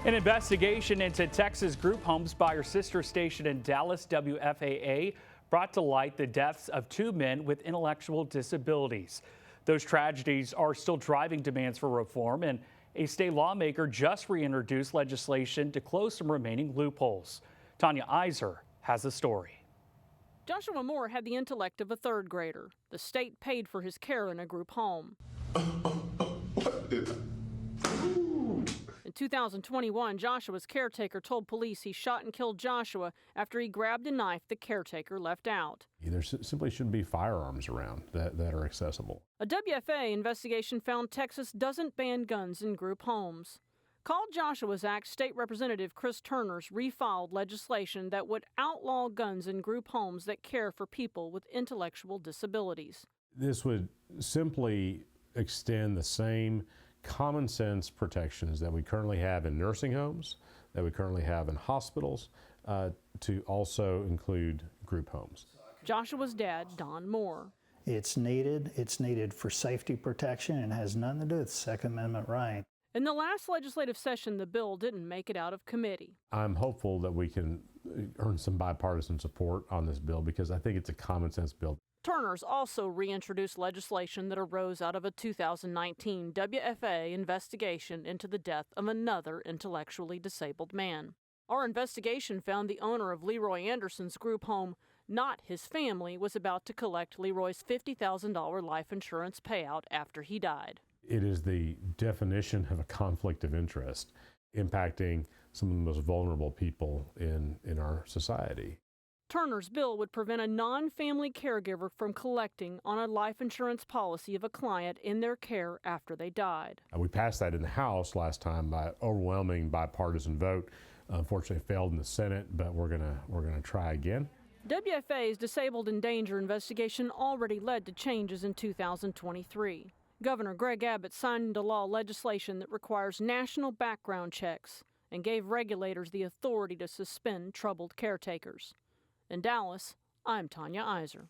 An investigation into Texas group homes by her sister station in Dallas, WFAA, brought to light the deaths of two men with intellectual disabilities. Those tragedies are still driving demands for reform, and a state lawmaker just reintroduced legislation to close some remaining loopholes. Tanya Iser has the story. Joshua Moore had the intellect of a third grader. The state paid for his care in a group home. In 2021, Joshua's caretaker told police he shot and killed Joshua after he grabbed a knife the caretaker left out. There simply shouldn't be firearms around that are accessible. A WFA investigation found Texas doesn't ban guns in group homes. Called Joshua's Act, State Representative Chris Turner's refiled legislation that would outlaw guns in group homes that care for people with intellectual disabilities. This would simply extend the same common sense protections that we currently have in nursing homes, that we currently have in hospitals, to also include group homes. Joshua's dad, Don Moore. It's needed for safety protection and has nothing to do with the Second Amendment right. In the last legislative session, the bill didn't make it out of committee. I'm hopeful that we can earn some bipartisan support on this bill because I think it's a common sense bill. Turner's also reintroduced legislation that arose out of a 2019 WFA investigation into the death of another intellectually disabled man. Our investigation found the owner of Leroy Anderson's group home, not his family, was about to collect Leroy's $50,000 life insurance payout after he died. It is the definition of a conflict of interest impacting some of the most vulnerable people in our society. Turner's bill would prevent a non-family caregiver from collecting on a life insurance policy of a client in their care after they died. We passed that in the House last time by overwhelming bipartisan vote. Unfortunately, it failed in the Senate, but we're gonna try again. WFA's Disabled in Danger investigation already led to changes in 2023. Governor Greg Abbott signed into law legislation that requires national background checks and gave regulators the authority to suspend troubled caretakers. In Dallas, I'm Tanya Iser.